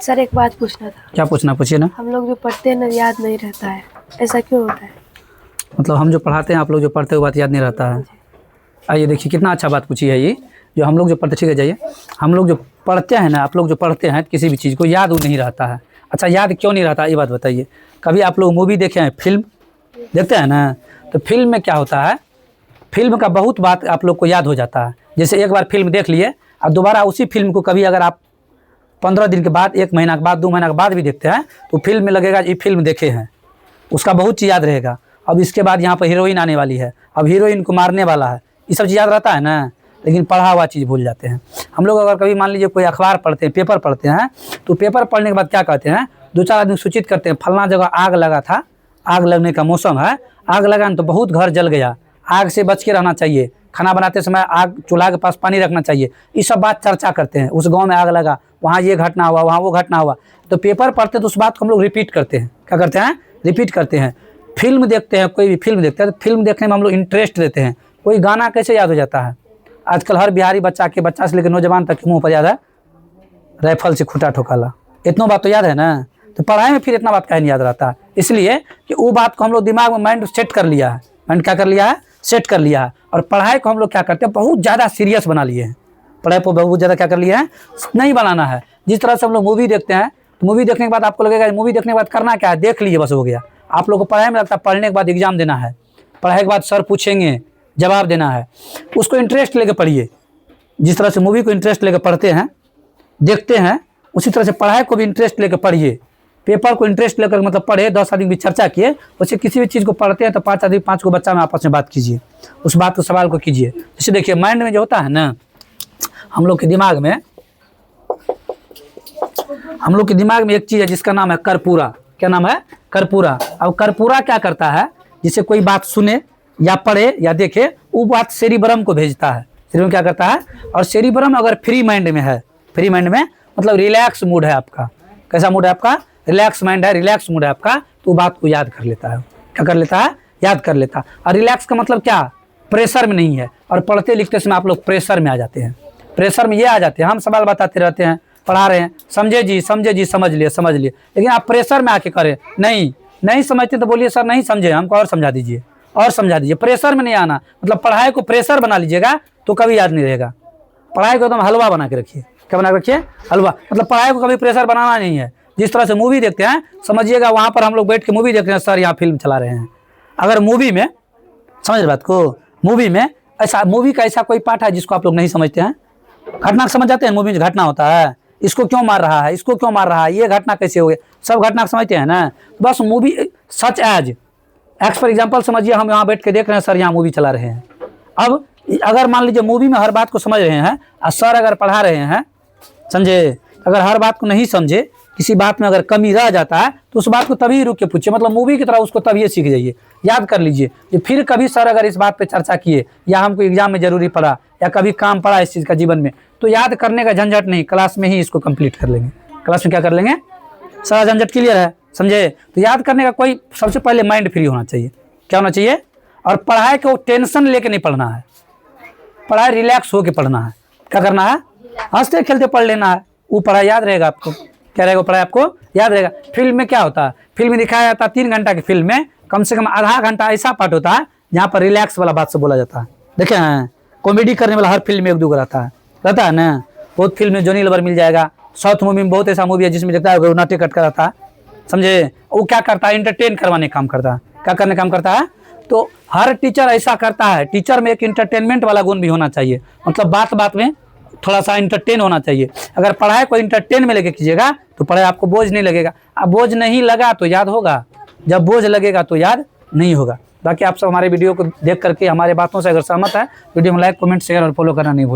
Sir एक बात पूछना था। क्या पूछना, पूछिए ना। हम लोग जो पढ़ते हैं ना याद नहीं रहता है, ऐसा क्यों होता है? मतलब हम जो पढ़ाते हैं आप लोग जो पढ़ते हो बात याद नहीं रहता है। आइए देखिए कितना अच्छा बात पूछी है ये। जो हम लोग जो पढ़ते, ठीक है जाइए, हम लोग जो पढ़ते हैं ना, आप लोग जो पढ़ते हैं किसी भी चीज़ को याद वो नहीं रहता है। अच्छा याद क्यों नहीं रहता ये बात बताइए। कभी आप लोग मूवी देखे हैं, फिल्म देखते हैं ना, तो फिल्म में क्या होता है, फिल्म का बहुत बात आप लोग को याद हो जाता है। जैसे एक बार फिल्म देख लिए और दोबारा उसी फिल्म को कभी अगर आप 15 दिन के बाद, 1 महीना के बाद, 2 महीना के बाद भी देखते हैं तो फिल्म में लगेगा ये फिल्म देखे हैं, उसका बहुत चीज़ याद रहेगा। अब इसके बाद यहाँ पर हीरोइन आने वाली है, अब हीरोइन को मारने वाला है, ये सब चीज़ याद रहता है ना। लेकिन पढ़ा हुआ चीज़ भूल जाते हैं हम लोग। अगर कभी मान लीजिए कोई अखबार पढ़ते हैं, पेपर पढ़ते हैं, तो पेपर पढ़ने के बाद क्या कहते हैं, 2-4 आदमी सूचित करते हैं फलना जगह आग लगा था, आग लगने का मौसम है, आग लगा तो बहुत घर जल गया, आग से बच के रहना चाहिए, खाना बनाते समय आग चूल्हा के पास पानी रखना चाहिए, ये सब बात चर्चा करते हैं। उस गांव में आग लगा, वहाँ ये घटना हुआ, वहाँ वो घटना हुआ। तो पेपर पढ़ते तो उस बात को हम लोग रिपीट करते हैं। क्या करते हैं, रिपीट करते हैं। फिल्म देखते हैं, कोई भी फिल्म देखते हैं तो फिल्म देखने में हम लोग इंटरेस्ट देते हैं। कोई गाना कैसे याद हो जाता है, आजकल हर बिहारी बच्चा से लेकर नौजवान तक मुँह पर याद है, राइफल से खूंटा ठोकाला, इतना बात तो याद है ना। तो पढ़ाई में फिर इतना बात कहीं नहीं याद रहता, इसलिए कि वो बात को हम लोग दिमाग में माइंड सेट कर लिया है। माइंड क्या कर लिया है, सेट कर लिया है। और पढ़ाई को हम लोग क्या करते हैं, बहुत ज़्यादा सीरियस बना लिए हैं। पढ़ाई को बहुत ज़्यादा क्या कर लिया है, नहीं बनाना है। जिस तरह से हम लोग मूवी देखते हैं, तो मूवी देखने के बाद आपको लगेगा मूवी देखने के बाद करना क्या है, देख लीजिए बस हो गया। आप लोग को पढ़ाई में लगता है पढ़ने के बाद एग्जाम देना है, पढ़ाई के बाद सर पूछेंगे जवाब देना है। उसको इंटरेस्ट लेके पढ़िए। जिस तरह से मूवी को इंटरेस्ट लेकर पढ़ते हैं, देखते हैं, उसी तरह से पढ़ाई को भी इंटरेस्ट लेकर पढ़िए। पेपर को इंटरेस्ट लेकर मतलब पढ़े, 10 आदमी भी चर्चा किए, वैसे किसी भी चीज़ को पढ़ते हैं तो 5 आदमी 5 को बच्चा में आपस में बात कीजिए, उस बात को सवाल को कीजिए। जैसे देखिए माइंड में जो होता है ना, हम लोग के दिमाग में एक चीज़ है जिसका नाम है कर्पूरा। क्या नाम है, कर्पूरा। अब कर्पूरा क्या करता है, जिसे कोई बात सुने या पढ़े या देखे, वो बात सेरिब्रम को भेजता है। सेरिब्रम क्या करता है, और सेरिब्रम अगर फ्री माइंड में है, फ्री माइंड में मतलब रिलैक्स मूड है आपका, कैसा मूड है आपका, रिलैक्स माइंड है, रिलैक्स मूड है आपका, तो बात को याद कर लेता है। क्या कर लेता है, याद कर लेता है। और रिलैक्स का मतलब क्या, प्रेशर में नहीं है। और पढ़ते लिखते समय आप लोग प्रेशर में आ जाते हैं। प्रेशर में ये आ जाते हैं, हम सवाल बताते रहते हैं, पढ़ा रहे हैं, समझे जी समझ लिए, लेकिन आप प्रेशर में आके करें, नहीं समझते तो बोलिए सर नहीं समझे, हमको और समझा दीजिए, और समझा दीजिए। प्रेशर में नहीं आना, मतलब पढ़ाई को प्रेशर बना लीजिएगा तो कभी याद नहीं रहेगा। पढ़ाई को एकदम हलवा बना के रखिए। क्या बना के रखिए, हलवा। मतलब पढ़ाई को कभी प्रेशर बनाना नहीं है। जिस तरह से मूवी देखते हैं, समझिएगा वहाँ पर हम लोग बैठ के मूवी देख रहे हैं, सर यहाँ फिल्म चला रहे हैं। अगर मूवी में, समझ बात को, मूवी में ऐसा, मूवी का ऐसा कोई पार्ट है जिसको आप लोग नहीं समझते हैं। घटना समझ जाते हैं, मूवी में घटना होता है, इसको क्यों मार रहा है, इसको क्यों मार रहा है, ये घटना कैसे हो गई, सब घटना समझते हैं ना। बस movie such as for example समझिए, हम यहाँ बैठ के देख रहे हैं, सर यहाँ मूवी चला रहे हैं। अब अगर मान लीजिए मूवी में हर बात को समझ रहे हैं और सर अगर पढ़ा रहे हैं, समझे, अगर हर बात को नहीं समझे, किसी बात में अगर कमी रह जाता है तो उस बात को तभी रुक के पूछिए, मतलब मूवी की तरह उसको तभी सीख जाइए, याद कर लीजिए। कि फिर कभी सर अगर इस बात पे चर्चा किए, या हमको एग्जाम में जरूरी पड़ा, या कभी काम पड़ा इस चीज़ का जीवन में, तो याद करने का झंझट नहीं, क्लास में ही इसको कंप्लीट कर लेंगे। क्लास में क्या कर लेंगे, सारा झंझट क्लियर है, समझे। तो याद करने का कोई, सबसे पहले माइंड फ्री होना चाहिए। क्या होना चाहिए, और पढ़ाई को टेंशन लेके नहीं पढ़ना है, पढ़ाई रिलैक्स होके पढ़ना है। क्या करना है, हंसते खेलते पढ़ लेना है, वो पढ़ाई याद रहेगा आपको। क्या रहेगा, पढ़ाई आपको याद रहेगा। फिल्म में क्या होता है, फिल्म में दिखाया जाता है 3 घंटा की फिल्म में कम से कम आधा घंटा ऐसा पार्ट होता है जहाँ पर रिलैक्स वाला बात से बोला जाता है। देखे हैं, कॉमेडी करने वाला हर फिल्म में 1-2 रहता है ना। बहुत फिल्म में जॉनी लीवर मिल जाएगा। साउथ मूवी में बहुत ऐसा मूवी है जिसमें देखता है नाट्य कट का रहता है, समझे। वो क्या करता है, इंटरटेन करवाने का काम करता है। क्या करने काम करता है, तो हर टीचर ऐसा करता है। टीचर में एक इंटरटेनमेंट वाला गुण भी होना चाहिए, मतलब बात बात में थोड़ा सा इंटरटेन होना चाहिए। अगर पढ़ाई को इंटरटेन में लेके कीजिएगा तो पढ़ाई आपको बोझ नहीं लगेगा। अब बोझ नहीं लगा तो याद होगा, जब बोझ लगेगा तो याद नहीं होगा। बाकी आप सब हमारे वीडियो को देख करके हमारे बातों से अगर सहमत है, वीडियो में लाइक, कमेंट, शेयर और फॉलो करना नहीं भूलें।